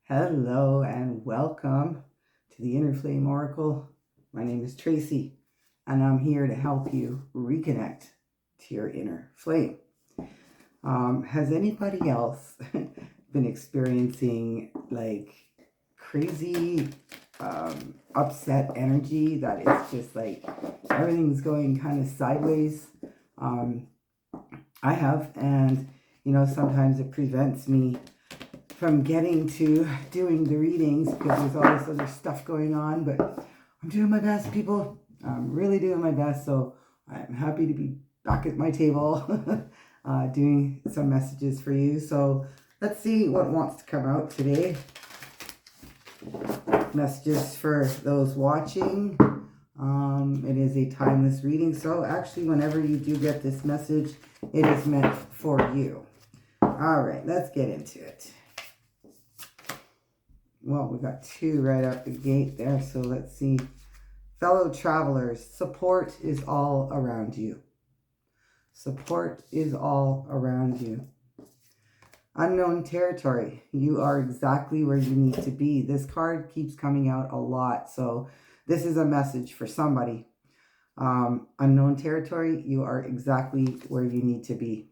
Hello and welcome to the Inner Flame Oracle. My name is Tracey and I'm here to help you reconnect to your inner flame. Has anybody else been experiencing like crazy upset energy that it's just like everything's going kind of sideways? I have, and sometimes it prevents me from getting to doing the readings because there's all this other stuff going on, but I'm doing my best, people. I'm really doing my best, so I'm happy to be back at my table doing some messages for you. So let's see what wants to come out today. Messages for those watching. It is a timeless reading, so actually whenever you do get this message, it is meant for you. All right, let's get into it. Well, we got two right out the gate there, so let's see. Fellow travelers, support is all around you. Support is all around you. Unknown territory, you are exactly where you need to be. This card keeps coming out a lot, so this is a message for somebody. Unknown territory, you are exactly where you need to be.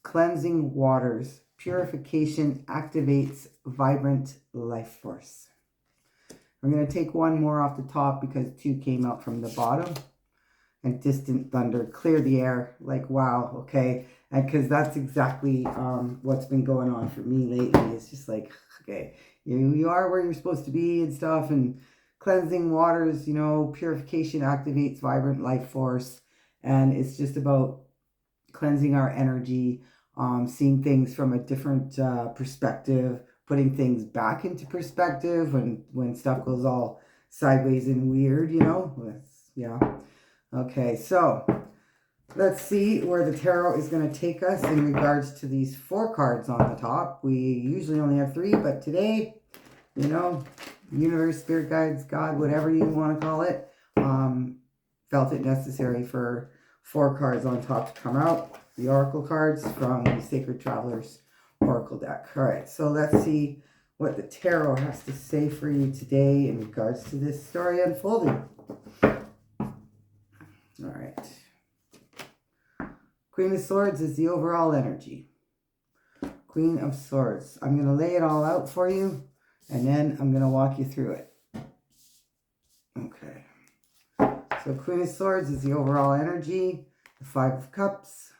Cleansing waters. Purification activates vibrant life force. I'm going to take one more off the top because two came out from the bottom. And distant thunder, clear the air. Like, wow, okay. And because that's exactly what's been going on for me lately. It's just like, okay, you are where you're supposed to be and stuff. And cleansing waters, purification activates vibrant life force. And it's just about cleansing our energy. Seeing things from a different perspective, putting things back into perspective when stuff goes all sideways and weird, yeah. Okay, so let's see where the tarot is going to take us in regards to these 4 cards on the top. We usually only have 3, but today, universe, spirit guides, God, whatever you want to call it, felt it necessary for 4 cards on top to come out. The oracle cards from the Sacred Travelers Oracle deck. All right, so let's see what the tarot has to say for you today in regards to this story unfolding. All right. Queen of Swords is the overall energy. Queen of Swords. I'm going to lay it all out for you, and then I'm going to walk you through it. Okay. So Queen of Swords is the overall energy. The 5 of Cups.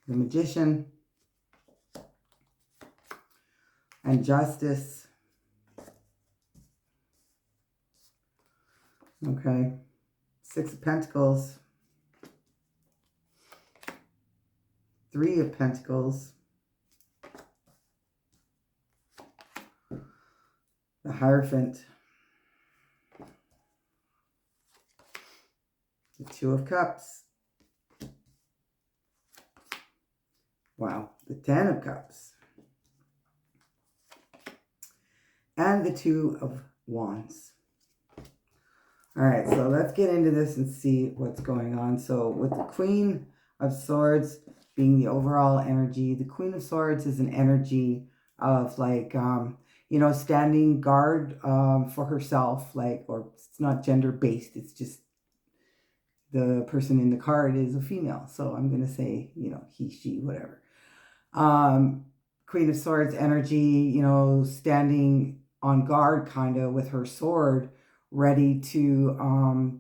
The Magician, and Justice. Okay, 6 of Pentacles, 3 of Pentacles, the Hierophant, the 2 of Cups. Wow, the 10 of Cups. And the 2 of Wands. All right, so let's get into this and see what's going on. So with the Queen of Swords being the overall energy, the Queen of Swords is an energy of like, standing guard for herself, or it's not gender-based, it's just the person in the card is a female. So I'm going to say, he, she, whatever. Queen of Swords energy, standing on guard kind of with her sword, ready to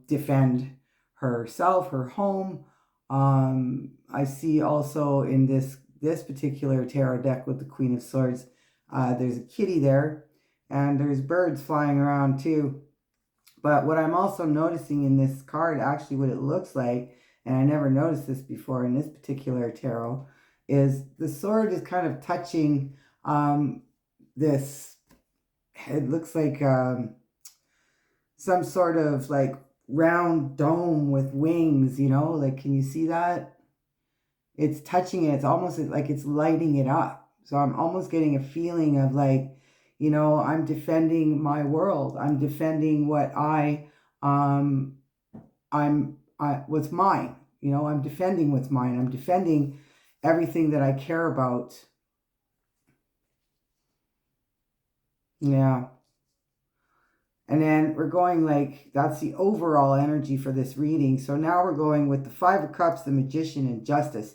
defend herself, her home. I see also in this particular tarot deck with the Queen of Swords, there's a kitty there, and there's birds flying around too. But what I'm also noticing in this card, actually what it looks like, and I never noticed this before in this particular tarot, is the sword is kind of touching this, it looks like some sort of like round dome with wings, can you see that? It's touching it. It's almost like it's lighting it up. So I'm almost getting a feeling of like, I'm defending my world. I'm defending what what's mine. I'm defending what's mine. I'm defending, everything that I care about. Yeah. And then we're going like, that's the overall energy for this reading. So now we're going with the Five of Cups, the Magician, and Justice.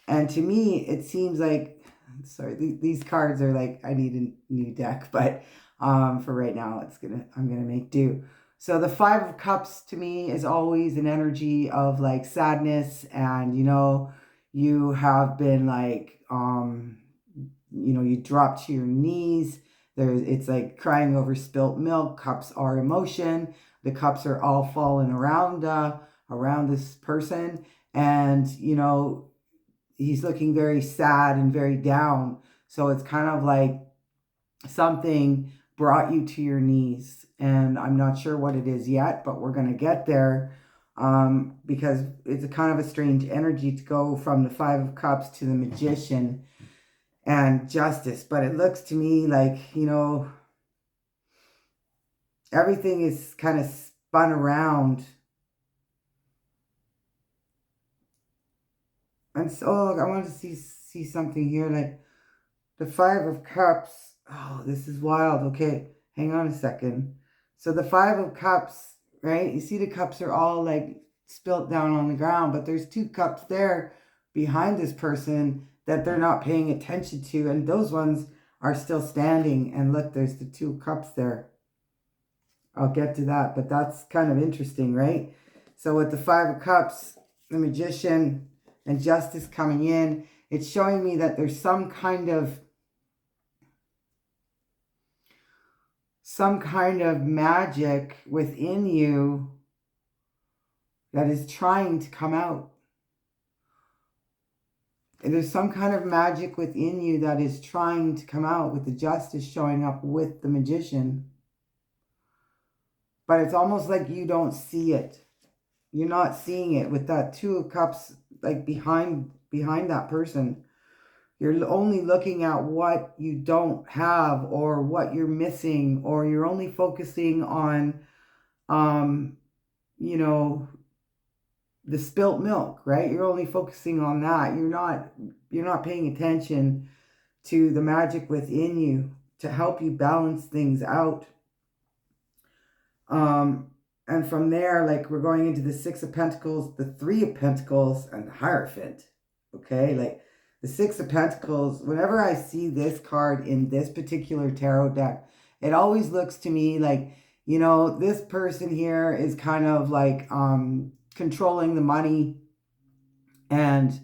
And to me, it seems like, sorry, these cards are like, I need a new deck, but for right now, I'm gonna make do. So the Five of Cups to me is always an energy of like sadness, and you have been like, you drop to your knees. It's like crying over spilt milk. Cups are emotion. The cups are all falling around this person, and he's looking very sad and very down. So it's kind of like something brought you to your knees, and I'm not sure what it is yet, but we're gonna get there. Because it's a kind of a strange energy to go from the Five of Cups to the Magician and Justice. But it looks to me like, everything is kind of spun around. And so I want to see something here, like the Five of Cups. Oh, this is wild. Okay, hang on a second. So the Five of Cups, right? You see the cups are all like spilt down on the ground, but there's two cups there behind this person that they're not paying attention to, and those ones are still standing. And look, there's the two cups there. I'll get to that, but that's kind of interesting, right? So with the Five of Cups, the Magician, and Justice coming in, it's showing me that there's some kind of magic within you that is trying to come out. There's some kind of magic within you that is trying to come out, with the Justice showing up with the Magician. But it's almost like you don't see it. You're not seeing it with that Two of Cups, like behind that person. You're only looking at what you don't have, or what you're missing, or you're only focusing on, the spilt milk, right? You're only focusing on that. You're not paying attention to the magic within you to help you balance things out. And from there, like, we're going into the Six of Pentacles, the Three of Pentacles, and the Hierophant. Okay, like the Six of Pentacles, whenever I see this card in this particular tarot deck, it always looks to me like, this person here is kind of like controlling the money, and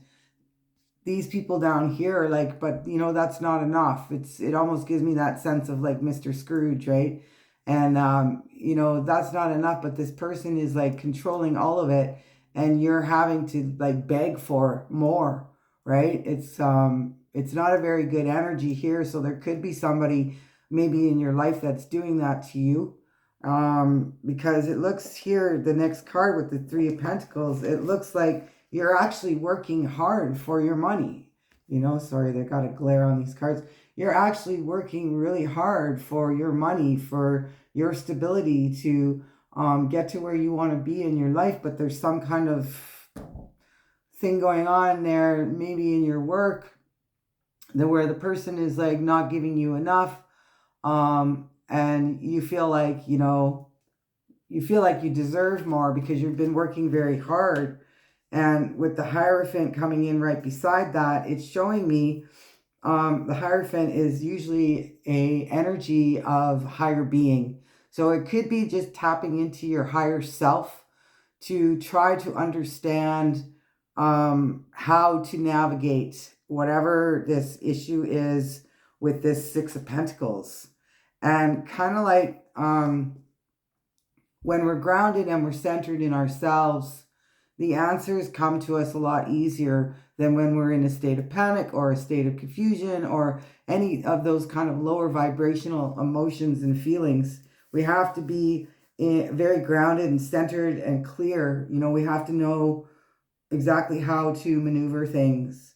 these people down here are like, but that's not enough. It almost gives me that sense of like Mr. Scrooge, right? And that's not enough, but this person is like controlling all of it, and you're having to like beg for more, right? It's not a very good energy here. So there could be somebody maybe in your life that's doing that to you. Because it looks here, the next card with the Three of Pentacles, it looks like you're actually working hard for your money. Sorry, they got a glare on these cards. You're actually working really hard for your money, for your stability, to get to where you want to be in your life. But there's some kind of thing going on there, maybe in your work, where the person is like not giving you enough. And you feel like, you deserve more because you've been working very hard. And with the Hierophant coming in right beside that, it's showing me the Hierophant is usually a energy of higher being. So it could be just tapping into your higher self to try to understand how to navigate whatever this issue is with this Six of Pentacles. And kind of like when we're grounded and we're centered in ourselves, the answers come to us a lot easier than when we're in a state of panic or a state of confusion or any of those kind of lower vibrational emotions and feelings. We have to be very grounded and centered and clear. We have to know exactly how to maneuver things.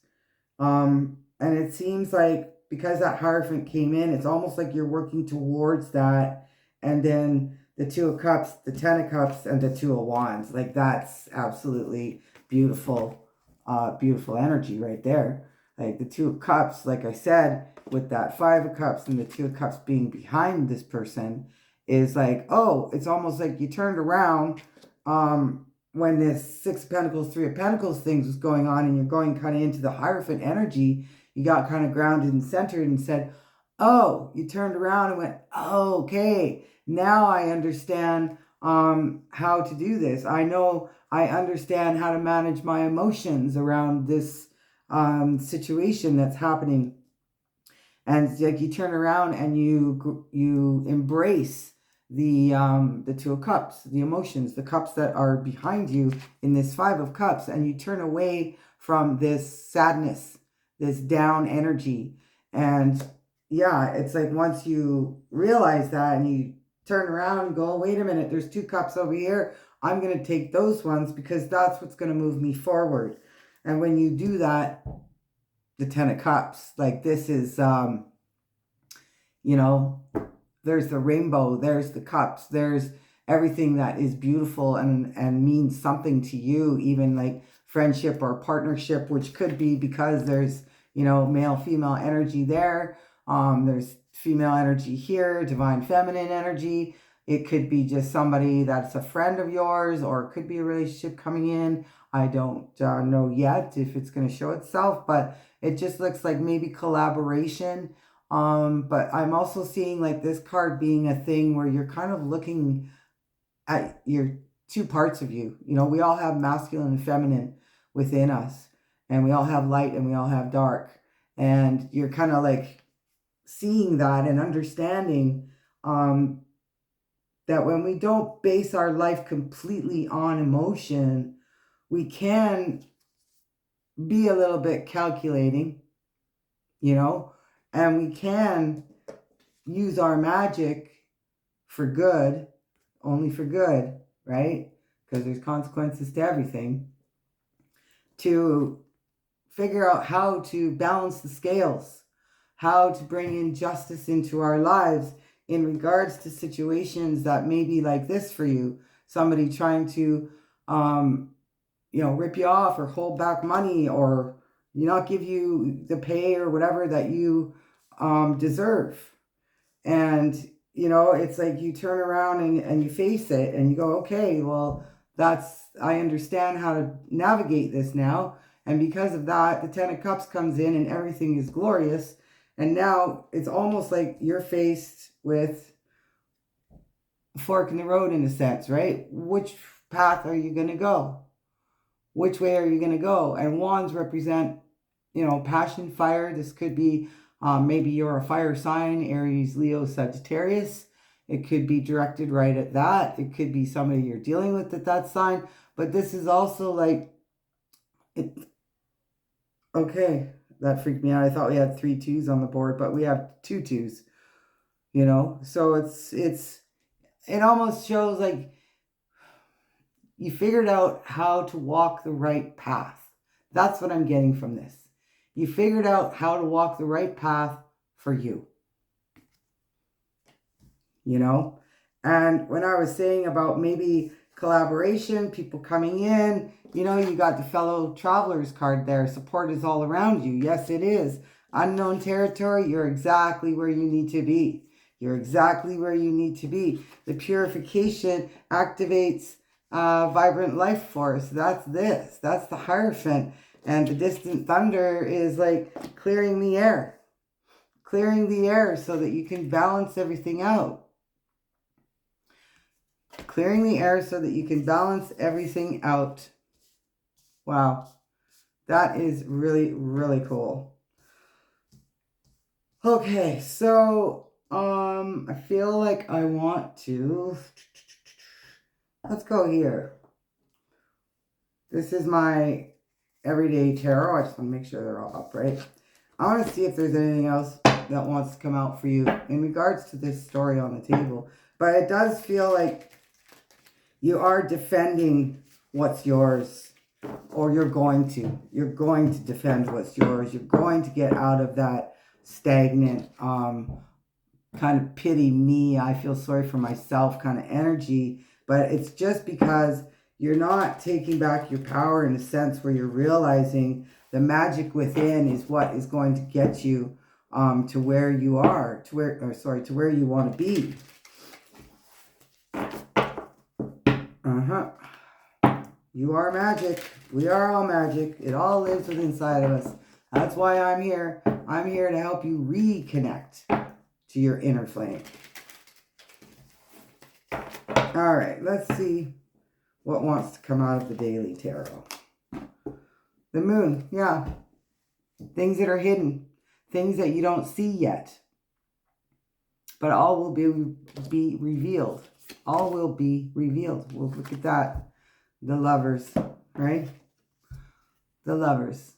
And it seems like because that Hierophant came in, it's almost like you're working towards that. And then the Two of Cups, the Ten of Cups, and the Two of Wands. Like, that's absolutely beautiful, beautiful energy right there. Like the Two of Cups, like I said, with that Five of Cups and the Two of Cups being behind this person, is like, oh, it's almost like you turned around when this Six of Pentacles, Three of Pentacles things was going on, and you're going kind of into the Hierophant energy. You got kind of grounded and centered and said, oh, you turned around and went, oh, okay, now I understand how to do this. I understand how to manage my emotions around this situation that's happening. And like you turn around and you embrace the Two of Cups, the emotions, the cups that are behind you in this Five of Cups, and you turn away from this sadness, this down energy. And yeah, it's like once you realize that and you turn around and go, wait a minute, there's two cups over here. I'm going to take those ones because that's what's going to move me forward. And when you do that, the Ten of Cups, like this is, you know, there's the rainbow, there's the cups, there's everything that is beautiful and means something to you, even like friendship or partnership, which could be because there's, you know, male, female energy there. There's female energy here, divine feminine energy. It could be just somebody that's a friend of yours, or it could be a relationship coming in. I don't know yet if it's going to show itself, but it just looks like maybe collaboration. But I'm also seeing like this card being a thing where you're kind of looking at your two parts of you. You know, we all have masculine and feminine within us, and we all have light and we all have dark. And you're kind of like seeing that and understanding that when we don't base our life completely on emotion, we can be a little bit calculating, you know, and we can use our magic for good, only for good, right? Because there's consequences to everything, to figure out how to balance the scales, how to bring in justice into our lives in regards to situations that may be like this for you. Somebody trying to, you know, rip you off or hold back money or not give you the pay or whatever that you deserve. And, you know, it's like you turn around and you face it and you go, okay, well, I understand how to navigate this now. And because of that, the Ten of Cups comes in and everything is glorious. And now it's almost like you're faced with a fork in the road in a sense, right? Which path are you going to go? Which way are you going to go? And wands represent, you know, passion, fire. This could be maybe you're a fire sign, Aries, Leo, Sagittarius. It could be directed right at that. It could be somebody you're dealing with at that sign. But this is also like, okay, that freaked me out. I thought we had 3 2s on the board, but we have 2 2s, you know? So it almost shows like you figured out how to walk the right path. That's what I'm getting from this. You figured out how to walk the right path for you. You know? And when I was saying about maybe collaboration, people coming in, you know, you got the fellow travelers card there. Support is all around you. Yes, it is. Unknown territory, you're exactly where you need to be. You're exactly where you need to be. The purification activates vibrant life force. That's this. That's the Hierophant. And the distant thunder is like clearing the air. Clearing the air so that you can balance everything out. Clearing the air so that you can balance everything out. Wow. That is really, really cool. Okay, so I feel like I want to... Let's go here. This is my everyday tarot. I just want to make sure they're all up, right? I want to see if there's anything else that wants to come out for you in regards to this story on the table. But it does feel like you are defending what's yours, or you're going to. You're going to defend what's yours. You're going to get out of that stagnant, kind of pity me, I feel sorry for myself kind of energy. But it's just because you're not taking back your power in a sense where you're realizing The magic within is what is going to get you to where you are, to where you want to be. You are magic. We are all magic. It all lives within inside of us. That's why I'm here. I'm here to help you reconnect to your inner flame. All right, let's see what wants to come out of the daily tarot. The moon, yeah. Things that are hidden. Things that you don't see yet. But all will be revealed. All will be revealed. We'll look at that. The lovers, right? The lovers.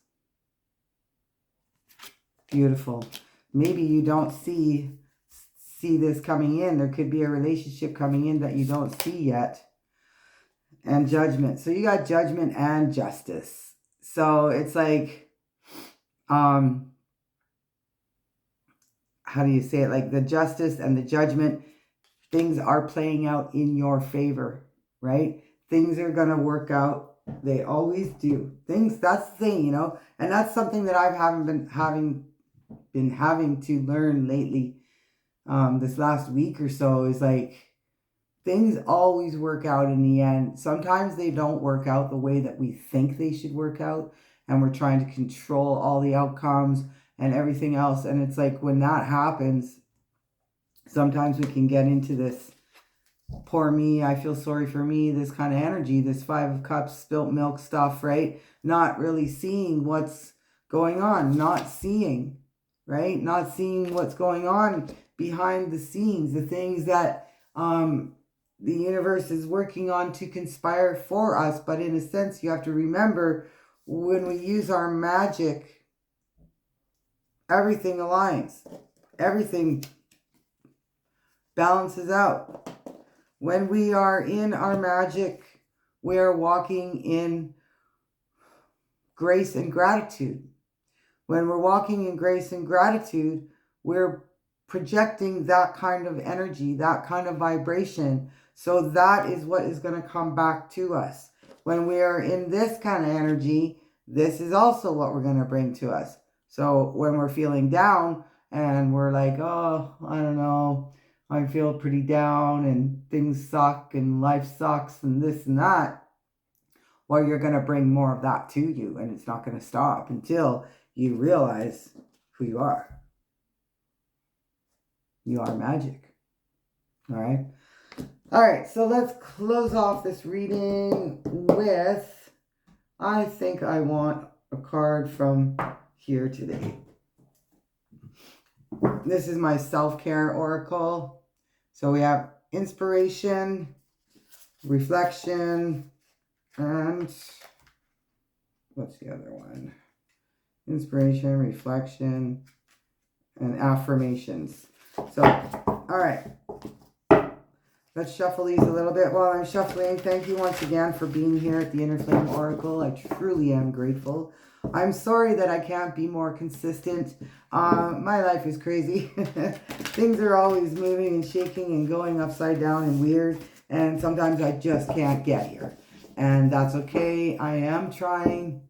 Beautiful. Maybe you don't see this coming in. There could be a relationship coming in that you don't see yet. And judgment. So you got judgment and justice. So it's like, how do you say it? Like the justice and the judgment, things are playing out in your favor, right? Things are going to work out. They always do. Things, that's the thing, you know. And that's something that I've been having to learn lately. This last week or so is like, things always work out in the end. Sometimes they don't work out the way that we think they should work out. And we're trying to control all the outcomes and everything else. And it's like when that happens, sometimes we can get into this poor me, I feel sorry for me, this kind of energy, this 5 of Cups, spilt milk stuff, right? Not really seeing what's going on, not seeing, right? Not seeing what's going on behind the scenes, the things that the universe is working on to conspire for us. But in a sense, you have to remember, when we use our magic, everything aligns. Everything balances out. When we are in our magic, we are walking in grace and gratitude. When we're walking in grace and gratitude, we're projecting that kind of energy, that kind of vibration. So that is what is going to come back to us. When we are in this kind of energy, this is also what we're going to bring to us. So when we're feeling down and we're like, oh, I don't know, I feel pretty down and things suck and life sucks and this and that, well, you're going to bring more of that to you, and it's not going to stop until you realize who you are. You are magic. All right. All right. So let's close off this reading with, I think I want a card from here today. This is my self-care oracle. So we have inspiration, reflection, and what's the other one? Inspiration, reflection, and affirmations. So, all right. Let's shuffle these a little bit while I'm shuffling. Thank you once again for being here at the Inner Flame Oracle. I truly am grateful. I'm sorry that I can't be more consistent. My life is crazy. Things are always moving and shaking and going upside down and weird. And sometimes I just can't get here. And that's okay. I am trying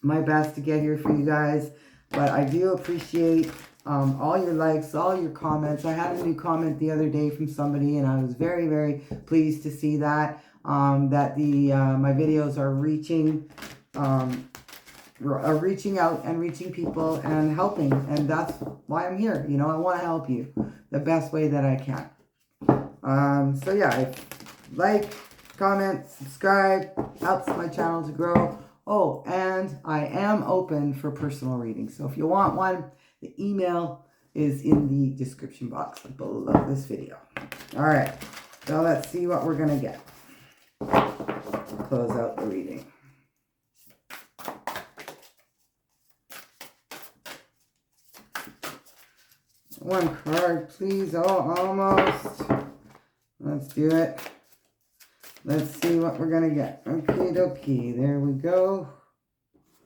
my best to get here for you guys. But I do appreciate all your likes, all your comments. I had a new comment the other day from somebody, and I was very, very pleased to see that. That my videos are reaching out and reaching people and helping, and that's why I'm here. You know, I want to help you the best way that I can. So yeah, like, comment, subscribe, helps my channel to grow. Oh, and I am open for personal readings. So if you want one, the email is in the description box below this video. All right, so let's see what we're gonna get. Close out the reading. One card, please. Oh, almost. Let's do it. Let's see what we're going to get. Okie dokie. There we go.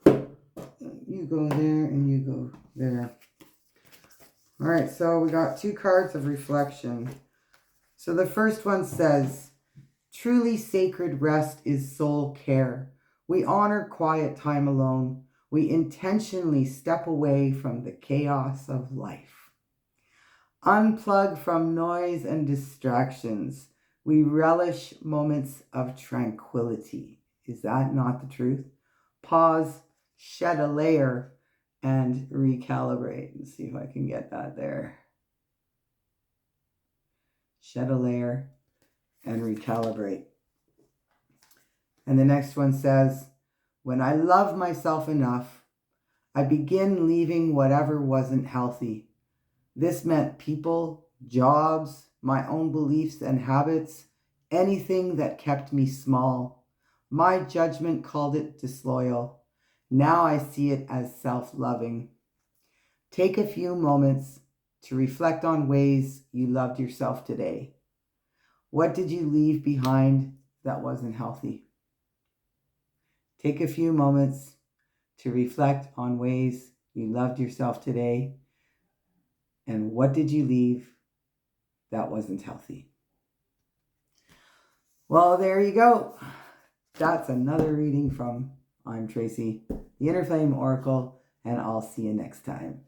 You go there and you go there. All right, so we got 2 cards of reflection. So the first one says, truly sacred rest is soul care. We honor quiet time alone. We intentionally step away from the chaos of life. Unplug from noise and distractions. We relish moments of tranquility. Is that not the truth? Pause, shed a layer, and recalibrate. Let's see if I can get that there. Shed a layer and recalibrate. And the next one says, when I love myself enough, I begin leaving whatever wasn't healthy. This meant people, jobs, my own beliefs and habits, anything that kept me small. My judgment called it disloyal. Now I see it as self-loving. Take a few moments to reflect on ways you loved yourself today. What did you leave behind that wasn't healthy? Take a few moments to reflect on ways you loved yourself today. And what did you leave that wasn't healthy? Well, there you go. That's another reading from I'm Tracey, the Inner Flame Oracle, and I'll see you next time.